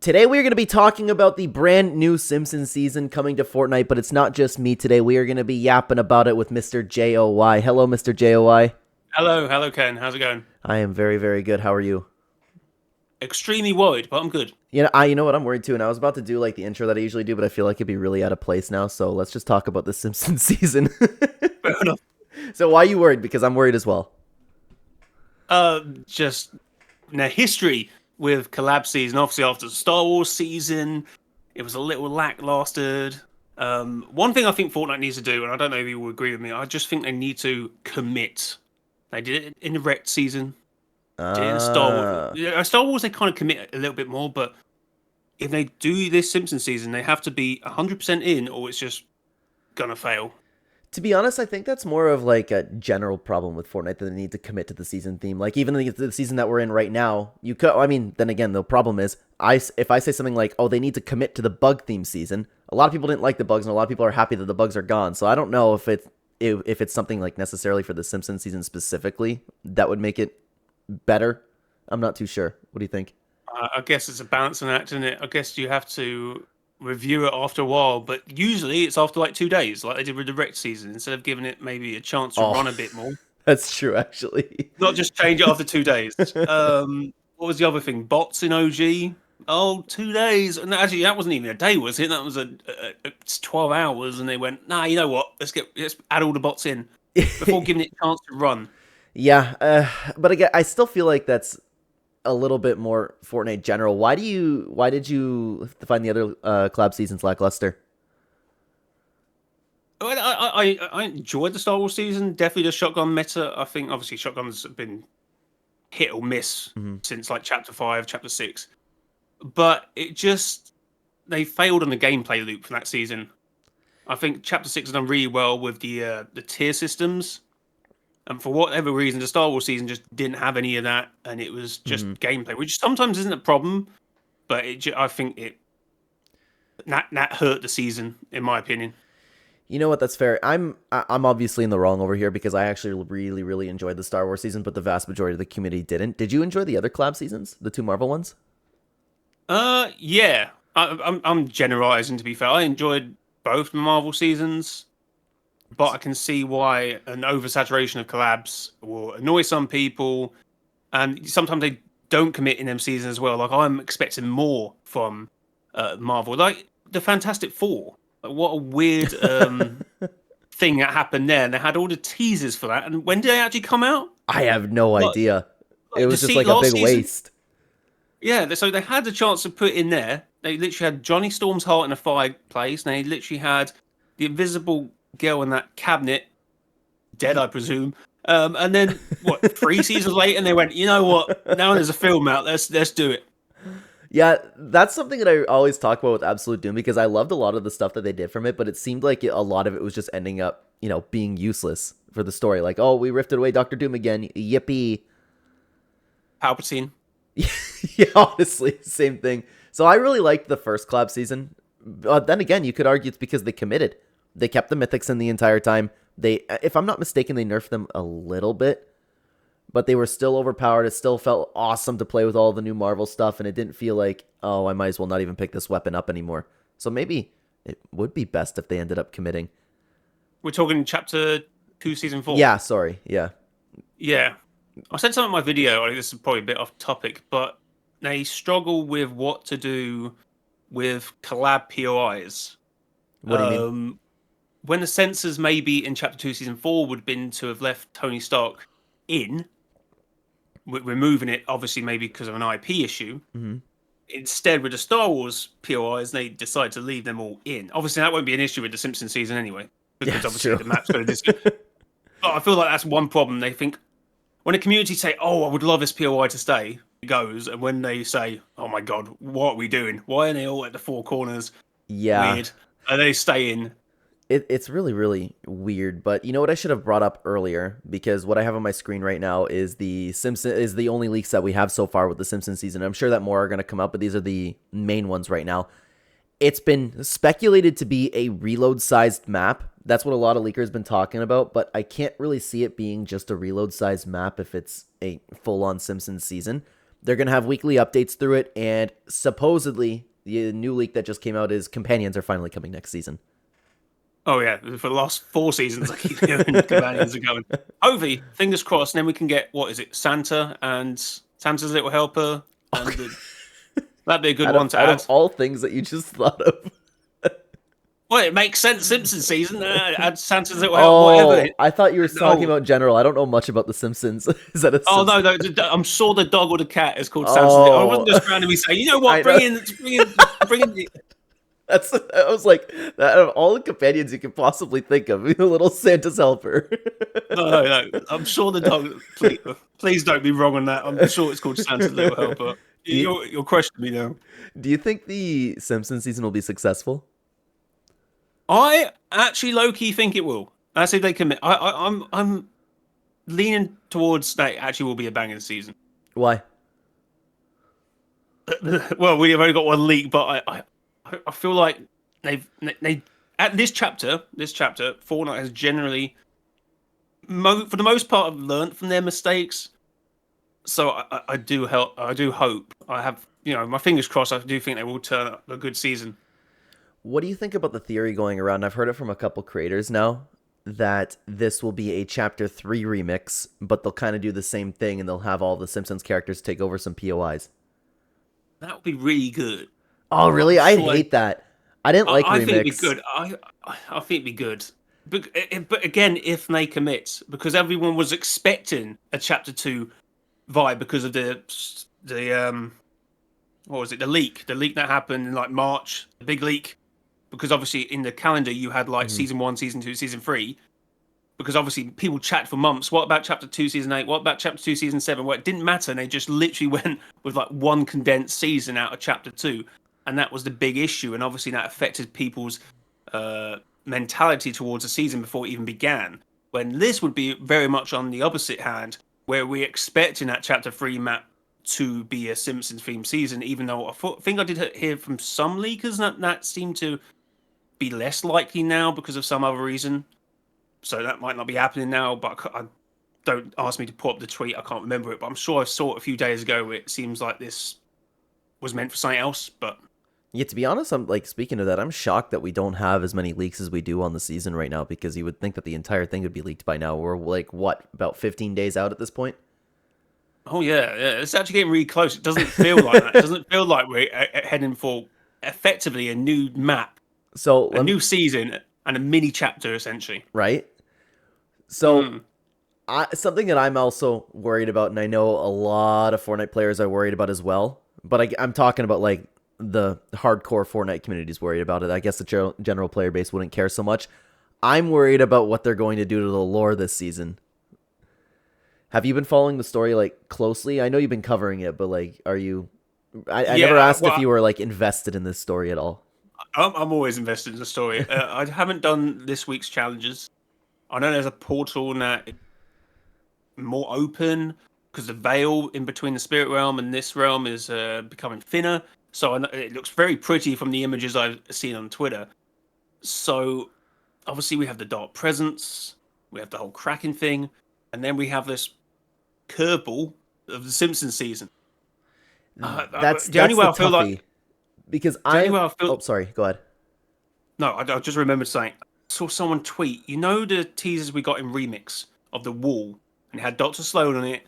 Today we are going to be talking about the brand new Simpsons season coming to Fortnite, but it's not just me today. We are going to be yapping about it with Mr. JOY. Hello, Mr. JOY. Hello, Ken. How's it going? I am very, very good. How are you? Extremely worried, but I'm good. You know what? I'm worried too, and I was about to do like the intro that I usually do, but I feel like it'd be really out of place now. So let's just talk about the Simpsons season. Fair enough. So why are you worried? Because I'm worried as well. Just now history with Collab season. Obviously, after the Star Wars season, it was a little lackluster. One thing I think Fortnite needs to do, and I don't know if you will agree with me, I just think they need to commit. They did it in the Wrecked season. Did it in Star Wars. Yeah, Star Wars, they kind of commit a little bit more, but if they do this Simpsons season, they have to be 100% in, or it's just gonna fail. To be honest, I think that's more of like a general problem with Fortnite that they need to commit to the season theme. Like even the season that we're in right now, you could. I mean, then again, the problem is, if I say something like, "Oh, they need to commit to the bug theme season," a lot of people didn't like the bugs, and a lot of people are happy that the bugs are gone. So I don't know if it's something like necessarily for the Simpsons season specifically that would make it better. I'm not too sure. What do you think? I guess it's a balancing act, isn't it? I guess you have to review it after a while, but usually it's after like 2 days, like they did with the Wrecked season, instead of giving it maybe a chance to run a Oh, bit more. that's true, actually. Not just change it after 2 days. What was the other thing? Bots in OG. Oh, 2 days, and actually that wasn't even a day, was it? That was a 12 hours, and they went, nah, you know what? Let's add all the bots in before giving it a chance to run. Yeah, but again, I still feel like that's a little bit more Fortnite general. Why did you find the other collab seasons lackluster? I enjoyed the Star Wars season. Definitely the shotgun meta. I think obviously shotguns have been hit or miss since like chapter 5, chapter 6. But it just they failed on the gameplay loop for that season. I think chapter 6 has done really well with the tier systems. And for whatever reason, the Star Wars season just didn't have any of that, and it was just gameplay, which sometimes isn't a problem, but I think that hurt the season, in my opinion. You know what? That's fair. I'm obviously in the wrong over here because I actually really really enjoyed the Star Wars season, but the vast majority of the community didn't. Did you enjoy the other collab seasons, the two Marvel ones? Yeah, I'm generalizing, to be fair. I enjoyed both the Marvel seasons, but I can see why an oversaturation of collabs will annoy some people, and sometimes they don't commit in them seasons as well. Like I'm expecting more from Marvel, like the Fantastic Four. Like, what a weird thing that happened there, and they had all the teasers for that. And when did they actually come out? I have no Like, idea. It like was just like a big waste. Yeah, so they had the chance to put in there. They literally had Johnny Storm's heart in a fireplace, and they literally had the invisible girl in that cabinet, dead, I presume. And then what? 3 seasons later, and they went, you know what? Now there's a film out. Let's do it. Yeah, that's something that I always talk about with Absolute Doom because I loved a lot of the stuff that they did from it, but it seemed like a lot of it was just ending up, being useless for the story. Like, oh, we rifted away Doctor Doom again. Yippee. Palpatine. Yeah, honestly, same thing. So I really liked the first collab season. But then again, you could argue it's because they committed. They kept the mythics in the entire time. If I'm not mistaken, they nerfed them a little bit, but they were still overpowered. It still felt awesome to play with all the new Marvel stuff, and it didn't feel like, oh, I might as well not even pick this weapon up anymore. So maybe it would be best if they ended up committing. We're talking chapter 2, season 4. Yeah, sorry. Yeah. Yeah. I said something in my video. I think this is probably a bit off topic, but they struggle with what to do with collab POIs. What do you mean? When the censors maybe in chapter 2, season 4 would have been to have left Tony Stark in, removing it obviously maybe because of an IP issue. Instead, with the Star Wars POIs, they decide to leave them all in. Obviously, that won't be an issue with the Simpsons season anyway, because Yeah, obviously true. the map's going to. But I feel like that's one problem. They think when a community say, "Oh, I would love this POI to stay," it goes, and when they say, "Oh my God, what are we doing? Why are they all at the four corners? Yeah. Weird," and they stay in. It's really, really weird, but you know what I should have brought up earlier, because what I have on my screen right now is the only leaks that we have so far with the Simpsons season. I'm sure that more are going to come up, but these are the main ones right now. It's been speculated to be a reload-sized map. That's what a lot of leakers have been talking about, but I can't really see it being just a reload-sized map if it's a full-on Simpsons season. They're going to have weekly updates through it, and supposedly the new leak that just came out is companions are finally coming next season. Oh yeah, for the last 4 seasons, I keep hearing companions are going. Hopefully, fingers crossed. And then we can get what is it, Santa and Santa's little helper, and that'd be a good one to out add. of all things that you just thought of. Well, it makes sense. Simpsons season, add Santa's little helper, whatever. I thought you were talking about general. I don't know much about The Simpsons. Is that a Oh Simpsons? no, I'm sure the dog or the cat is called Santa's. I wasn't just randomly saying, you know what, bring in. I was like, out of all the companions you could possibly think of, a little Santa's helper. No. I'm sure the dog. Please don't be wrong on that. I'm sure it's called Santa's little helper. You're questioning me now. Do you think the Simpsons season will be successful? I actually low-key think it will. I say they commit. I'm leaning towards that. Actually, will be a banging season. Why? Well, we've only got one leak, but I feel like they at this chapter, Fortnite has generally, for the most part, have learned from their mistakes. So I do hope. I have, my fingers crossed. I do think they will turn up a good season. What do you think about the theory going around? I've heard it from a couple creators now that this will be a Chapter 3 remix, but they'll kind of do the same thing and they'll have all the Simpsons characters take over some POIs. That would be really good. Oh, really? I hate that. I didn't like remix. I think it'd be good. I think it'd be good. But again, if they commit, because everyone was expecting a Chapter 2 vibe because of the what was it? The leak that happened in like March, the big leak. Because obviously in the calendar you had like season 1, season 2, season 3. Because obviously people chat for months. What about Chapter 2, season 8? What about Chapter 2, season 7? Well, it didn't matter. And they just literally went with like one condensed season out of Chapter 2. And that was the big issue. And obviously that affected people's mentality towards the season before it even began. When this would be very much on the opposite hand, where we're expecting that Chapter 3 map to be a Simpsons themed season, even though I think I did hear from some leakers that seemed to be less likely now because of some other reason. So that might not be happening now, but don't ask me to put up the tweet. I can't remember it, but I'm sure I saw it a few days ago where it seems like this was meant for something else. But yeah, to be honest, I'm like, speaking of that, I'm shocked that we don't have as many leaks as we do on the season right now, because you would think that the entire thing would be leaked by now. We're like, what, about 15 days out at this point? Oh yeah, it's actually getting really close. It doesn't feel like that. It doesn't feel like we're heading for effectively a new map. So a new season and a mini chapter, essentially. Right? So, something that I'm also worried about, and I know a lot of Fortnite players are worried about as well, but I'm talking about like the hardcore Fortnite community is worried about it. I guess the general player base wouldn't care so much. I'm worried about what they're going to do to the lore this season. Have you been following the story like closely? I know you've been covering it, but like, are you... I never asked if you were like invested in this story at all. I'm always invested in the story. I haven't done this week's challenges. I know there's a portal that is more open because the veil in between the spirit realm and this realm is becoming thinner. So it looks very pretty from the images I've seen on Twitter. So obviously we have the dark presence, we have the whole Kraken thing, and then we have this curveball of the Simpsons season. That's the only way I feel like. Because oh, sorry, go ahead. No, I just remembered saying, I saw someone tweet, the teasers we got in Remix of the wall, and it had Dr. Sloan on it,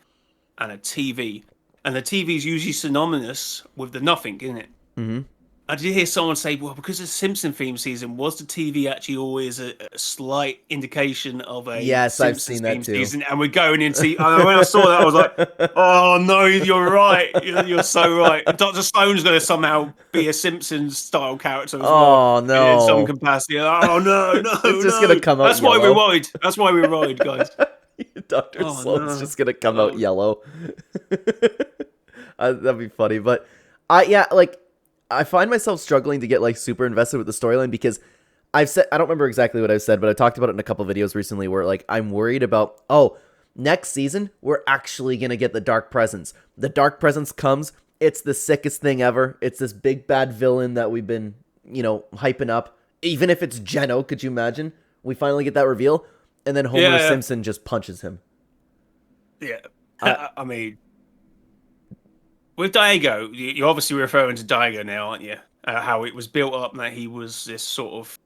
and a TV. And the TV is usually synonymous with the nothing, isn't it? Mm-hmm. I did hear someone say, well, because it's Simpson theme season, was the TV actually always a slight indication of a Simpsons I've seen that too. Season? And we're going into... when I saw that, I was like, oh, no, you're right. You're so right. Dr. Sloan's going to somehow be a Simpsons-style character as well. Oh, no. In some capacity. Oh, no. It's just going to come out That's yellow. Why we're worried. That's why we're worried, guys. Dr. Sloan's just going to come out yellow. That'd be funny. But, I find myself struggling to get like super invested with the storyline because I don't remember exactly what I've said, but I talked about it in a couple videos recently where like I'm worried about, next season we're actually going to get the Dark Presence. The Dark Presence comes, it's the sickest thing ever. It's this big bad villain that we've been, hyping up. Even if it's Geno, could you imagine? We finally get that reveal and then Homer Simpson just punches him. Yeah. I mean, with Diego, you're obviously referring to Diego now, aren't you? How it was built up that he was this sort of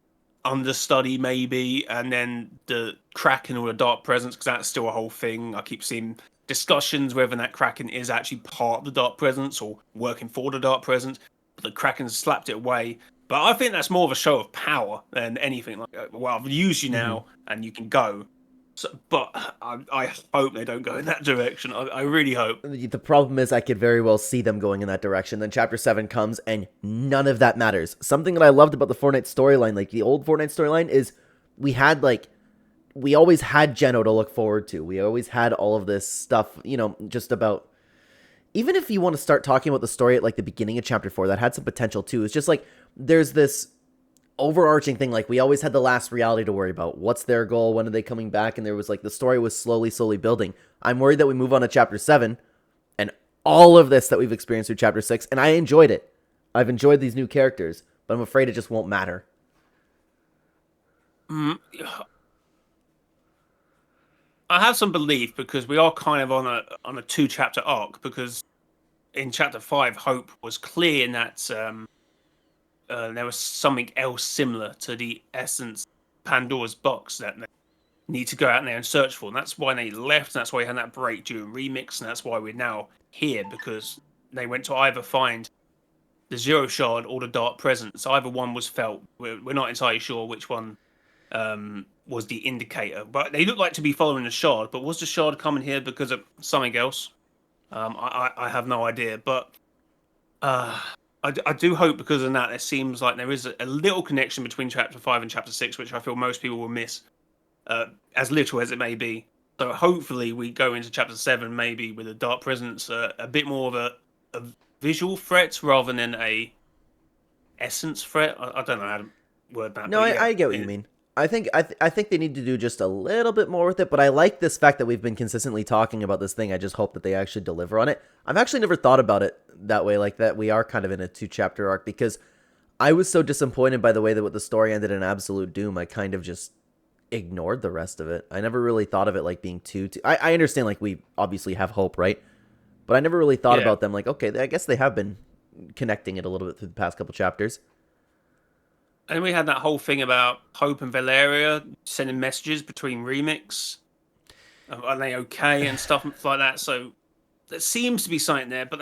understudy, maybe, and then the Kraken or the Dark Presence, because that's still a whole thing. I keep seeing discussions whether that Kraken is actually part of the Dark Presence or working for the Dark Presence, but the Kraken slapped it away. But I think that's more of a show of power than anything. Like, well, I've used you now, and you can go. So, but I hope they don't go in that direction. I really hope. The problem is I could very well see them going in that direction. Then Chapter 7 comes, and none of that matters. Something that I loved about the Fortnite storyline, like the old Fortnite storyline, is we always had Geno to look forward to. We always had all of this stuff, just about... Even if you want to start talking about the story at, like, the beginning of Chapter 4, that had some potential, too. It's just, like, there's this overarching thing, like, we always had the last reality to worry about. What's their goal? When are they coming back? And there was, like, the story was slowly building. I'm worried that we move on to Chapter 7, and all of this that we've experienced through Chapter 6, and I enjoyed it. I've enjoyed these new characters, but I'm afraid it just won't matter. I have some belief because we are kind of on a 2-chapter arc, because in Chapter 5, Hope was clear in that there was something else similar to the Essence Pandora's box that they need to go out there and search for. And that's why they left, and that's why we had that break during Remix, and that's why we're now here, because they went to either find the Zero Shard or the Dark Presence. Either one was felt. We're not entirely sure which one was the indicator. But they look like to be following the Shard. But was the Shard coming here because of something else? I have no idea. But I do hope because of that, it seems like there is a little connection between Chapter 5 and Chapter 6, which I feel most people will miss, as little as it may be. So hopefully we go into Chapter 7 maybe with a Dark Presence, a bit more of a visual threat rather than a essence threat. I don't know how to word that. No, I get what you mean. I think they need to do just a little bit more with it, but I like this fact that we've been consistently talking about this thing. I just hope that they actually deliver on it. I've actually never thought about it that way, like that we are kind of in a 2-chapter arc, because I was so disappointed by the way that the story ended in Absolute Doom. I kind of just ignored the rest of it. I never really thought of it like being too... I understand, like, we obviously have Hope, right? But I never really thought about them like, okay, I guess they have been connecting it a little bit through the past couple chapters. And we had that whole thing about Hope and Valeria sending messages between Remix. Are they okay and stuff like that? So there seems to be something there, but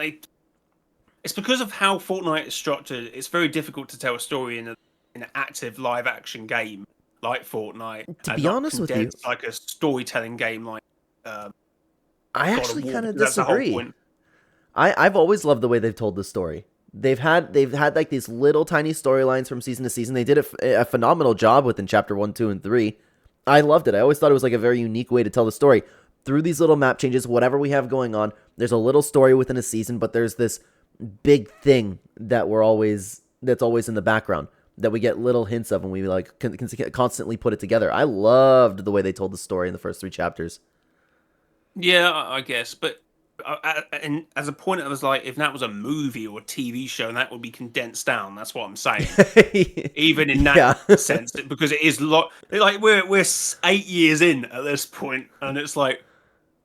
it's because of how Fortnite is structured. It's very difficult to tell a story in an active live action game like Fortnite. To be honest with you, like a storytelling game like. I actually kind of disagree. I've always loved the way they've told this story. They've had like these little tiny storylines from season to season. They did a phenomenal job within Chapter 1, 2, and 3. I loved it. I always thought it was like a very unique way to tell the story. Through these little map changes, whatever we have going on, there's a little story within a season, but there's this big thing that's always in the background that we get little hints of, and we like constantly put it together. I loved the way they told the story in the first 3 chapters. Yeah, I guess, but and as a point, I was like, if that was a movie or a TV show, that would be condensed down. That's what I'm saying. Even in that sense, because it is like we're 8 years in at this point, and it's like,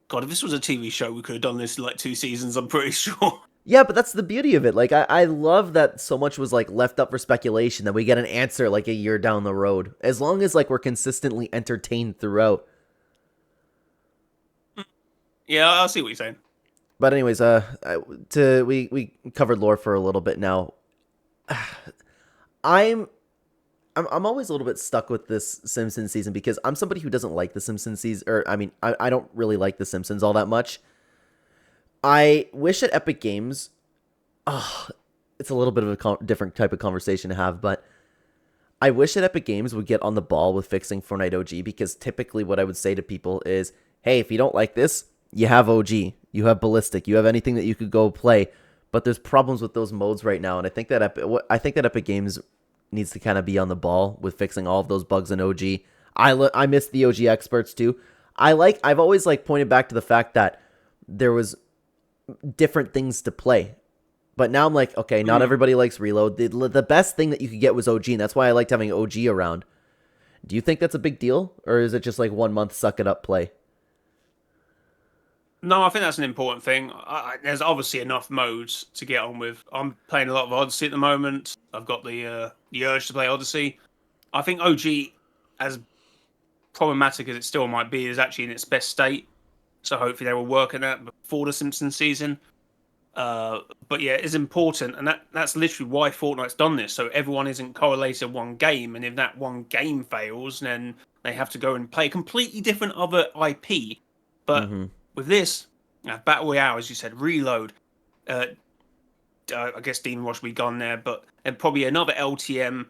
God, if this was a TV show, we could have done this in like 2 seasons. I'm pretty sure. Yeah, but that's the beauty of it. Like, I love that so much was like left up for speculation that we get an answer like a year down the road, as long as like we're consistently entertained throughout. Yeah, I'll see what you're saying. But anyways, we covered lore for a little bit now. I'm always a little bit stuck with this Simpsons season because I'm somebody who doesn't like the Simpsons season, or I mean, I don't really like the Simpsons all that much. I wish that Epic Games, it's a little bit of a different type of conversation to have, but I wish that Epic Games would get on the ball with fixing Fortnite OG, because typically what I would say to people is, hey, if you don't like this, you have OG, you have Ballistic, you have anything that you could go play, but there's problems with those modes right now, and I think that Epic Games needs to kind of be on the ball with fixing all of those bugs in OG. I miss the OG experts too. I've always like pointed back to the fact that there was different things to play, but now I'm like, okay, not everybody likes Reload. The best thing that you could get was OG, and that's why I liked having OG around. Do you think that's a big deal, or is it just like 1 month suck it up play? No, I think that's an important thing. There's obviously enough modes to get on with. I'm playing a lot of Odyssey at the moment. I've got the urge to play Odyssey. I think OG, as problematic as it still might be, is actually in its best state. So hopefully they will work on that before the Simpsons season. But yeah, it's important, and that's literally why Fortnite's done this. So everyone isn't correlated one game, and if that one game fails, then they have to go and play a completely different other IP. But Mm-hmm. with this, Battle Royale, as you said, Reload, uh, I guess Demon Rush will be gone there, but and probably another LTM,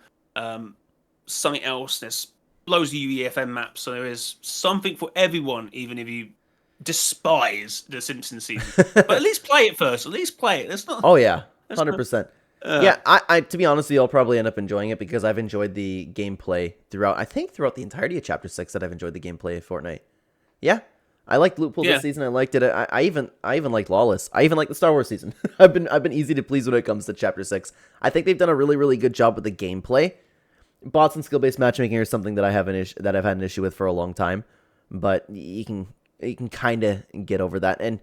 something else. There's loads of UEFM maps, so there is something for everyone, even if you despise the Simpsons season. But at least play it first. At least play it. That's not. Oh yeah, That's not. 100%. Yeah, I to be honest with you, I'll probably end up enjoying it because I've enjoyed the gameplay throughout. I think throughout the entirety of Chapter 6 that I've enjoyed the gameplay of Fortnite. Yeah, I liked Loot this season. I liked it. I even liked Lawless. I even like the Star Wars season. I've been easy to please when it comes to Chapter 6. I think they've done a really good job with the gameplay. Bots and skill based matchmaking are something that I've had an issue with for a long time, but you can kind of get over that. And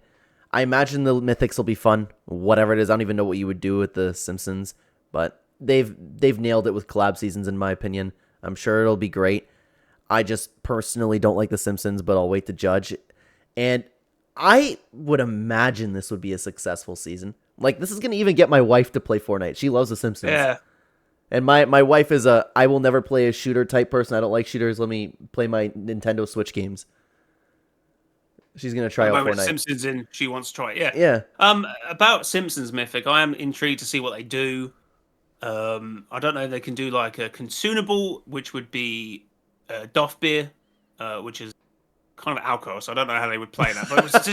I imagine the mythics will be fun. Whatever it is, I don't even know what you would do with the Simpsons, but they've nailed it with collab seasons in my opinion. I'm sure it'll be great. I just personally don't like the Simpsons, but I'll wait to judge. And I would imagine this would be a successful season. Like, this is going to even get my wife to play Fortnite. She loves the Simpsons. Yeah. And my wife is I will never play a shooter type person. I don't like shooters. Let me play my Nintendo Switch games. She's going to try out Fortnite. Simpsons in, she wants to try it. Yeah. Yeah. About Simpsons Mythic, I am intrigued to see what they do. I don't know if they can do like a consumable, which would be Doff beer, which is kind of alcohol. So I don't know how they would play that. But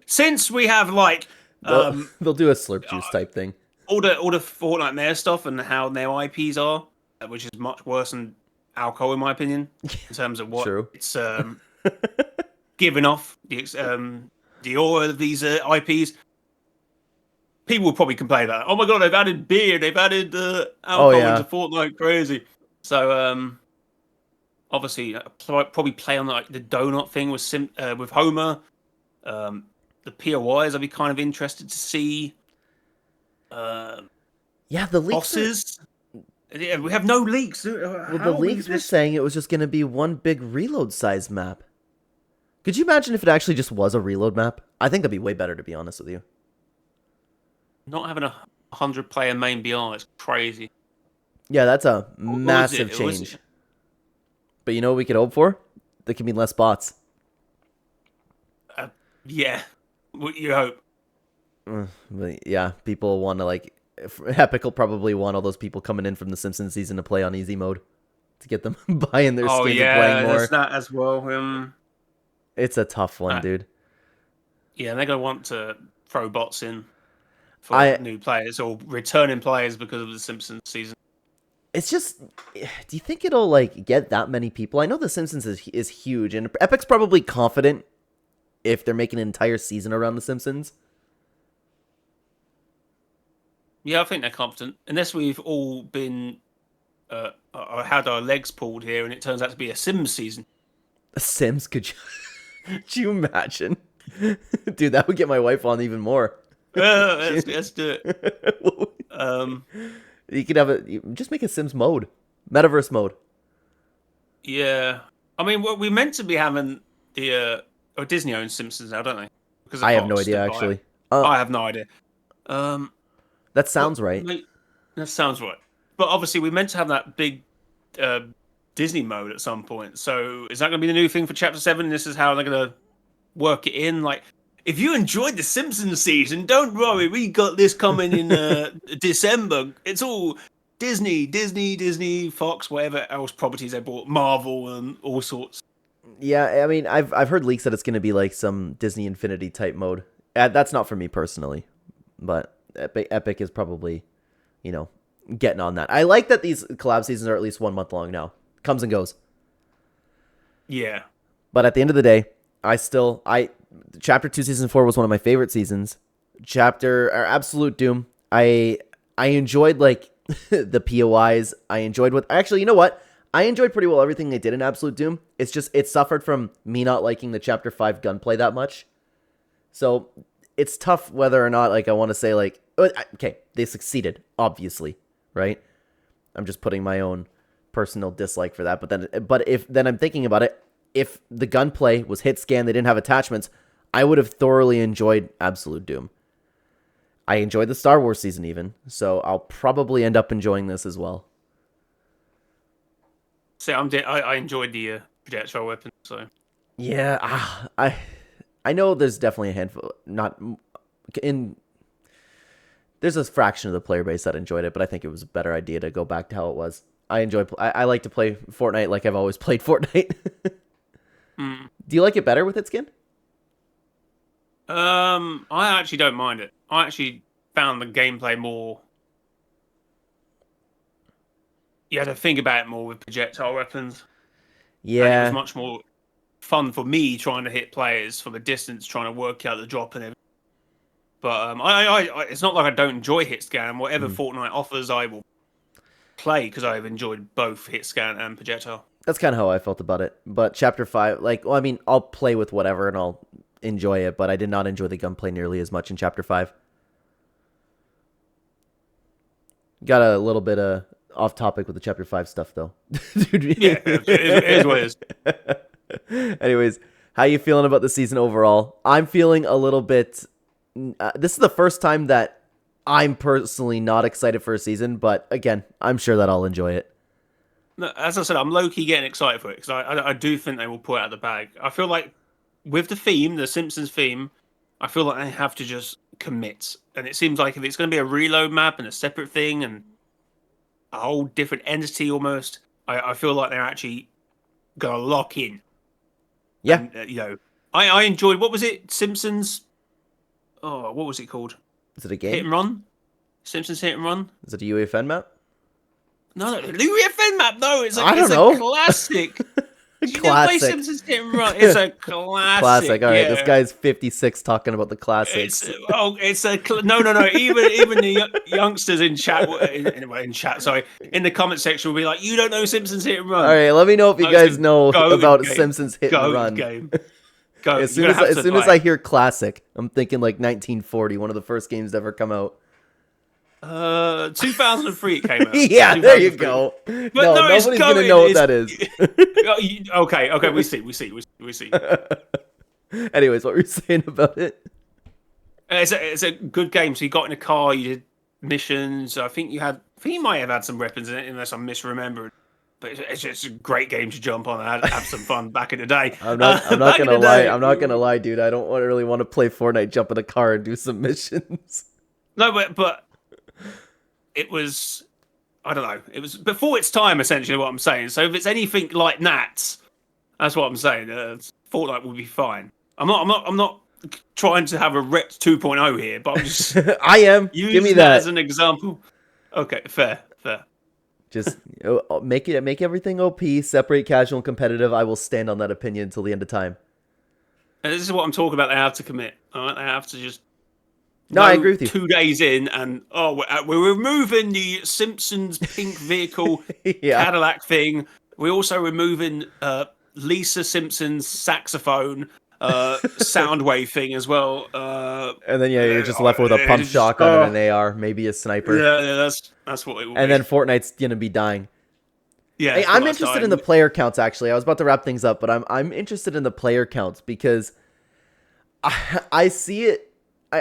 since we have like they'll do a slurp juice type thing. All the Fortnite Mayor stuff and how their IPs are, which is much worse than alcohol in my opinion, in terms of what it's giving off the aura of these IPs. People will probably complain about, oh my god, they've added beer, they've added alcohol into Fortnite, crazy. So obviously probably play on like the donut thing with Homer. The POIs I'd be kind of interested to see. Yeah, the leaks bosses. Yeah, we have no leaks. Well, the leaks were saying it was just going to be one big reload size map. Could you imagine if it actually just was a reload map? I think that'd be way better, to be honest with you. Not having 100 player main BR is crazy. Yeah, that's a massive change. But you know what we could hope for? There can be less bots. Yeah, what you hope. But yeah, people want to like. Epic will probably want all those people coming in from the Simpsons season to play on easy mode to get them buying their skins and playing more. There's that as well. It's a tough one, dude. Yeah, they're gonna want to throw bots in for new players or returning players because of the Simpsons season. It's just, do you think it'll like get that many people? I know the Simpsons is huge, and Epic's probably confident if they're making an entire season around the Simpsons. Yeah, I think they're confident. Unless we've all been had our legs pulled here, and it turns out to be a Sims season. A Sims? Could you imagine? Dude, that would get my wife on even more. Let's do it. You could just make a Sims mode, metaverse mode. Yeah, I mean, we meant to be having the Disney owns Simpsons now, don't they? Because I have no idea actually. I have no idea. That sounds right. That sounds right. But obviously, we meant to have that big Disney mode at some point. So is that going to be the new thing for Chapter 7? This is how they're going to work it in? Like, if you enjoyed the Simpsons season, don't worry. We got this coming in December. It's all Disney, Fox, whatever else properties they bought, Marvel and all sorts. Yeah, I mean, I've heard leaks that it's going to be like some Disney Infinity type mode. That's not for me personally, but Epic is probably, getting on that. I like that these collab seasons are at least 1 month long now. Comes and goes. Yeah. But at the end of the day, Chapter 2 Season 4 was one of my favorite seasons. Absolute Doom. I enjoyed like the POIs. I enjoyed actually, you know what? I enjoyed pretty well everything they did in Absolute Doom. It's just, it suffered from me not liking the Chapter 5 gunplay that much. So it's tough whether or not like I want to say like okay, they succeeded, obviously, right? I'm just putting my own personal dislike for that. But if then I'm thinking about it, if the gunplay was hit scan, they didn't have attachments, I would have thoroughly enjoyed Absolute Doom. I enjoyed the Star Wars season even, so I'll probably end up enjoying this as well. See, I enjoyed the projectile weapon, so Yeah, I know there's definitely a handful, not in. There's a fraction of the player base that enjoyed it, but I think it was a better idea to go back to how it was. I like to play Fortnite like I've always played Fortnite. Do you like it better with its skin? I actually don't mind it. I actually found the gameplay more. You had to think about it more with projectile weapons. Yeah, and it was much more fun for me trying to hit players from a distance, trying to work out the drop and everything. But it's not like I don't enjoy hit scan. Whatever Fortnite offers, I will play because I've enjoyed both hit scan and projectile. that's kind of how I felt about it. But Chapter 5, like, well, I mean, I'll play with whatever and I'll enjoy it, but I did not enjoy the gunplay nearly as much in Chapter 5. Got a little bit off topic with the Chapter 5 stuff, though. Dude. Yeah, it is what it is. Anyways, how you feeling about the season overall? I'm feeling a little bit... this is the first time that I'm personally not excited for a season, but again, I'm sure that I'll enjoy it. No, as I said, I'm low-key getting excited for it because I do think they will pull it out of the bag. I feel like with the theme, the Simpsons theme, I feel like they have to just commit. And it seems like if it's going to be a reload map and a separate thing and a whole different entity almost, I feel like they're actually going to lock in. Yeah. And, I enjoyed, what was it? Simpsons? Oh, what was it called? Is it a game? Hit and Run? Simpsons Hit and Run? Is it a UEFN map? No, the UEFN map. No, it's a classic. You never play Simpsons Hit and Run. It's a classic. Classic. All right, this guy's 56 talking about the classics. No. Even the youngsters in chat, in the comment section will be like, "You don't know Simpsons Hit and Run." All right, let me know if you guys know about Simpsons Hit and Run. Game. As soon as I hear classic, I'm thinking like 1940, one of the first games to ever come out. 2003 it came out. Yeah, there you go. But no, nobody's gonna know what that is. Okay, we see. Anyways, what were you saying about it? It's a good game. So you got in a car, you did missions. I think you might have had some weapons in it, unless I'm misremembering. But it's just a great game to jump on and have some fun back in the day. I'm not gonna lie. I'm not gonna lie, dude. I don't really want to play Fortnite, jump in a car, and do some missions. No, but it was, I don't know. It was before its time, essentially. What I'm saying. So if it's anything like that, that's what I'm saying. Fortnite will be fine. I'm not trying to have a Rep 2.0 here, but I'm just. I am. Give me that as an example. Okay, fair. Just make everything OP, separate casual and competitive. I will stand on that opinion until the end of time. And this is what I'm talking about. They have to commit. All right? They have to just. No, I agree with you. 2 days in, and we're removing the Simpsons pink vehicle Cadillac thing. We're also removing Lisa Simpson's saxophone Soundwave thing as well. And then you're just left with a pump shotgun and an AR, maybe a sniper. Yeah, that's what it will be. And then Fortnite's gonna be dying. Yeah, hey, I'm interested in the player counts. Actually, I was about to wrap things up, but I'm interested in the player counts because I see it.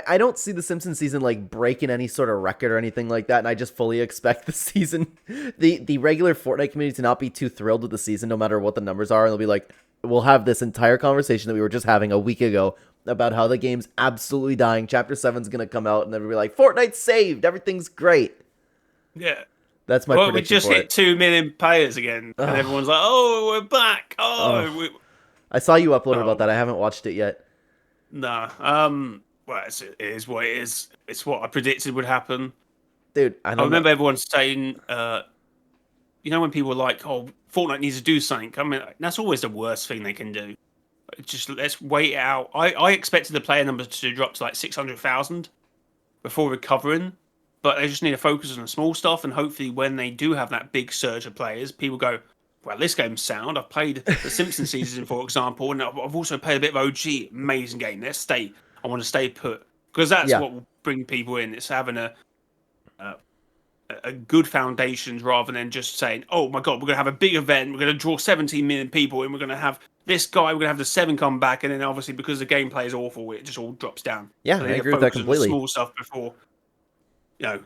I don't see the Simpsons season like breaking any sort of record or anything like that, and I just fully expect the season, the regular Fortnite community to not be too thrilled with the season, no matter what the numbers are, and they'll be like, we'll have this entire conversation that we were just having a week ago about how the game's absolutely dying. Chapter 7's gonna come out, and then we'll be like, Fortnite's saved, everything's great. Yeah. That's my prediction. We just hit 2 million players again, and everyone's like, "Oh, we're back!" I saw you upload about that. I haven't watched it yet. No. Well, it is what it is. It's what I predicted would happen. Dude, I remember everyone saying, when people were like, "Oh, Fortnite needs to do something." I mean, that's always the worst thing they can do. Just let's wait it out. I expected the player numbers to drop to like 600,000 before recovering. But they just need to focus on the small stuff, and hopefully when they do have that big surge of players, people go, well, this game's sound. I've played the Simpsons season, for example, and I've also played a bit of OG. Amazing game. Let's stay. I want to stay put, because that's Yeah. what will bring people in. It's having a good foundations rather than just saying, "Oh my god, we're gonna have a big event. We're gonna draw 17 million people, and we're gonna have this guy. We're gonna have the 7 come back." And then obviously because the gameplay is awful, it just all drops down. Yeah, So I they need to agree with that focus on the completely. small stuff before, if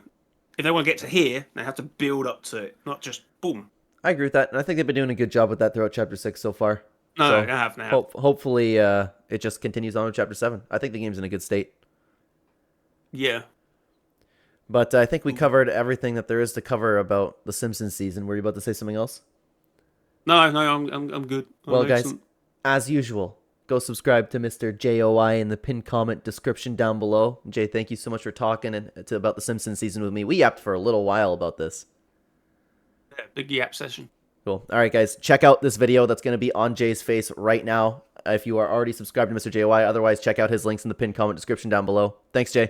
they want to get to here, they have to build up to it, not just boom. I agree with that, and I think they've been doing a good job with that throughout Chapter 6 so far. No, So they have now. hopefully it just continues on with Chapter 7. I think the game's in a good state. Yeah. But I think we covered everything that there is to cover about the Simpsons season. Were you about to say something else? No, I'm good. Well, I'm guys, excellent. as usual, go subscribe to Mr. JOI in the pinned comment description down below. Jay, thank you so much for talking about the Simpsons season with me. We yapped for a little while about this. Yeah, big yap session. Cool. All right, guys, check out this video that's going to be on Jay's face right now if you are already subscribed to Mr. JOI. Otherwise, check out his links in the pinned comment description down below. Thanks, Jay.